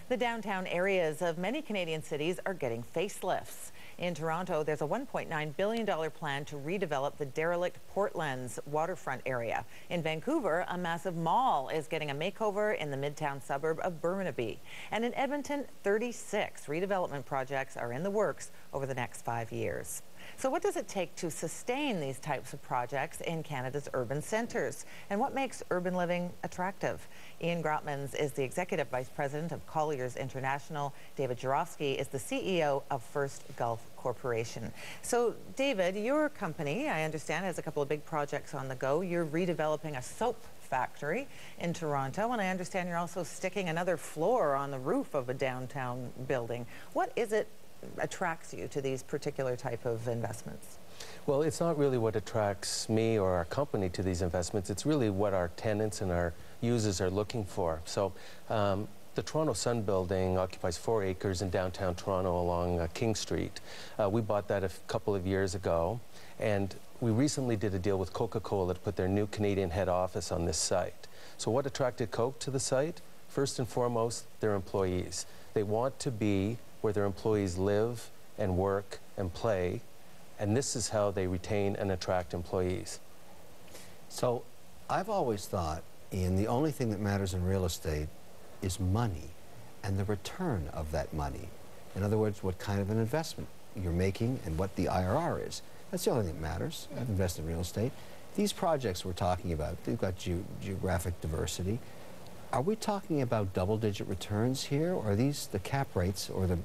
The downtown areas of many Canadian cities are getting facelifts. In Toronto, there's a $1.9 billion plan to redevelop the derelict Portlands waterfront area. In Vancouver, a massive mall is getting a makeover in the midtown suburb of Burnaby. And in Edmonton, 36 redevelopment projects are in the works over the next 5 years. So what does it take to sustain these types of projects in Canada's urban centres? And what makes urban living attractive? Ian Grotmans is the Executive Vice President of Colliers International. David Gerofsky is the CEO of First Gulf Corporation. So, David, your company, I understand, has a couple of big projects on the go. You're redeveloping a soap factory in Toronto, and I understand you're also sticking another floor on the roof of a downtown building. What is it attracts you to these particular type of investments? Well, it's not really what attracts me or our company to these investments. It's really what our tenants and our users are looking for. So the Toronto Sun building occupies 4 acres in downtown Toronto along King Street. We bought that a couple of years ago, and we recently did a deal with Coca-Cola to put their new Canadian head office on this site. So what attracted Coke to the site? First and foremost, their employees. They want to be where their employees live and work and play, and this is how they retain and attract employees. So I've always thought, Ian, the only thing that matters in real estate is money and the return of that money. In other words, what kind of an investment you're making and what the IRR is. That's the only thing that matters. I've invested in real estate. These projects we're talking about, they've got geographic diversity. Are we talking about double-digit returns here, or are these the cap rates or the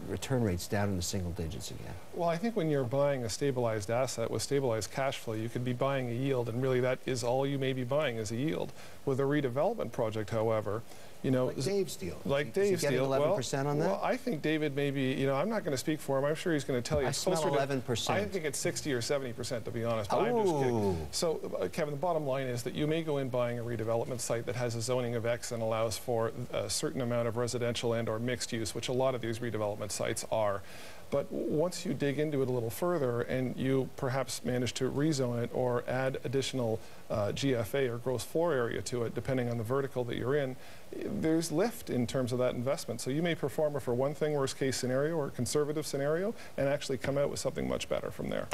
return rates down in the single digits again? Well, I think when you're buying a stabilized asset with stabilized cash flow, you could be buying a yield, and really that is all you may be buying is a yield. With a redevelopment project, however, you know, like Dave's deal. Like Dave's deal. 11% on that? Well, I think David maybe, you know, I'm not going to speak for him. I'm sure he's going to tell you. I smell 11%. I think it's 60 or 70%, to be honest, but I'm just kidding. So, Kevin, the bottom line is that you may go in buying a redevelopment site that has a zoning of X and allows for a certain amount of residential and or mixed use, which a lot of these redevelopment sites are. But once you dig into it a little further and you perhaps manage to rezone it or add additional GFA or gross floor area to it, depending on the vertical that you're in, there's lift in terms of that investment. So you may perform it for one thing, worst case scenario or conservative scenario, and actually come out with something much better from there.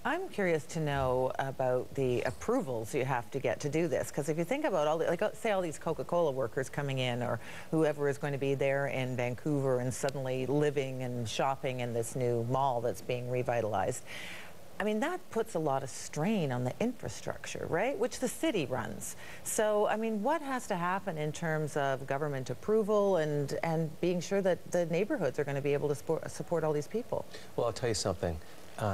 I'm curious to know about the approvals you have to get to do this, because if you think about all the, like, say all these Coca-Cola workers coming in, or whoever is going to be there in Vancouver and suddenly living and shopping in this new mall that's being revitalized, I mean, that puts a lot of strain on the infrastructure, right, which the city runs. So, I mean, what has to happen in terms of government approval and being sure that the neighborhoods are going to be able to support all these people? Well, I'll tell you something.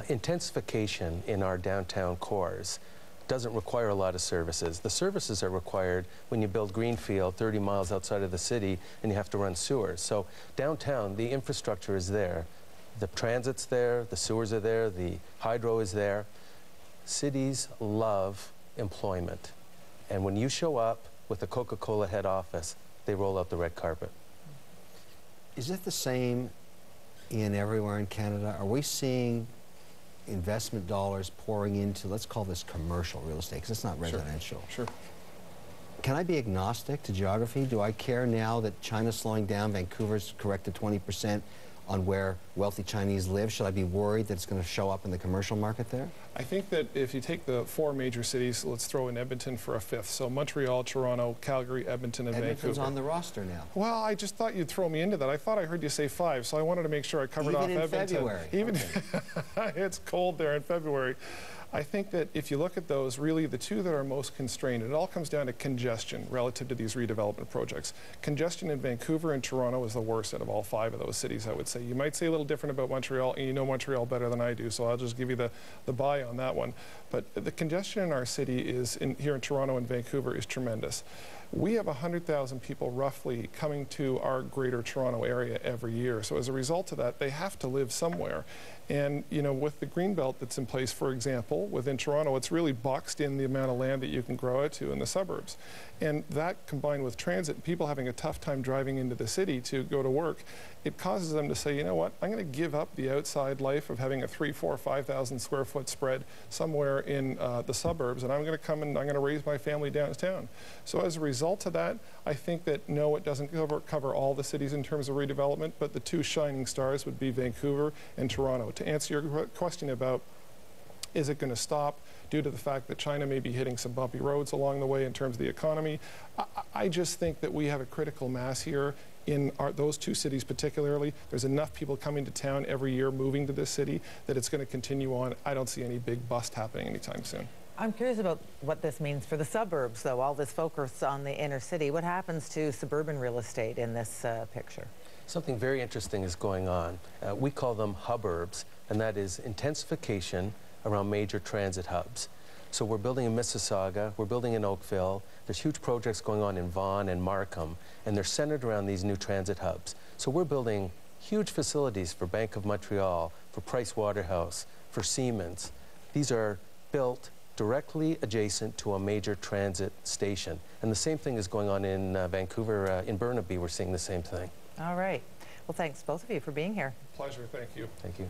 Intensification in our downtown cores doesn't require a lot of services. The services are required when you build greenfield 30 miles outside of the city and you have to run sewers. So downtown, the infrastructure is there. The transit's there, the sewers are there, the hydro is there. Cities love employment. And when you show up with the Coca-Cola head office, they roll out the red carpet. Is it the same in everywhere in Canada? Are we seeing investment dollars pouring into, let's call this commercial real estate, because it's not residential? Sure. Can I be agnostic to geography? Do I care now that China's slowing down, Vancouver's corrected 20% on where wealthy Chinese live? Should I be worried that it's going to show up in the commercial market there? I think that if you take the 4 major cities, let's throw in Edmonton for a 5th. So Montreal, Toronto, Calgary, Edmonton, and Edmonton's Vancouver. on the roster now. Well, I just thought you'd throw me into that. I thought I heard you say 5, so I wanted to make sure I covered off Edmonton. February. Even it's cold there in February. I think that if you look at those, really the 2 that are most constrained, it all comes down to congestion relative to these redevelopment projects. Congestion in Vancouver and Toronto is the worst out of all 5 of those cities, I would say. You might say a little different about Montreal, and you know Montreal better than I do, so I'll just give you the buy on that one. But the congestion in our city is, here in Toronto and Vancouver, is tremendous. We have 100,000 people roughly coming to our greater Toronto area every year. So as a result of that, they have to live somewhere. And, you know, with the Greenbelt that's in place, for example, within Toronto, it's really boxed in the amount of land that you can grow out to in the suburbs. And that combined with transit, people having a tough time driving into the city to go to work, it causes them to say, you know what, I'm going to give up the outside life of having a 3,000, 4,000, 5,000 square foot spread somewhere somewhere in the suburbs, and I'm going to come and I'm going to raise my family downtown. So as a result of that, I think that no, it doesn't cover all the cities in terms of redevelopment, but the two shining stars would be Vancouver and Toronto. To answer your question about is it going to stop due to the fact that China may be hitting some bumpy roads along the way in terms of the economy, I just think that we have a critical mass here in those two cities particularly. There's enough people coming to town every year moving to this city that it's going to continue on. I don't see any big bust happening anytime soon. I'm curious about what this means for the suburbs, though, all this focus on the inner city. What happens to suburban real estate in this picture? Something very interesting is going on. We call them huburbs, and that is intensification around major transit hubs. So we're building in Mississauga, we're building in Oakville, there's huge projects going on in Vaughan and Markham, and they're centered around these new transit hubs. So we're building huge facilities for Bank of Montreal, for Price Waterhouse, for Siemens. These are built directly adjacent to a major transit station. And the same thing is going on in Vancouver, in Burnaby, we're seeing the same thing. All right. Well, thanks both of you for being here. Pleasure, thank you. Thank you.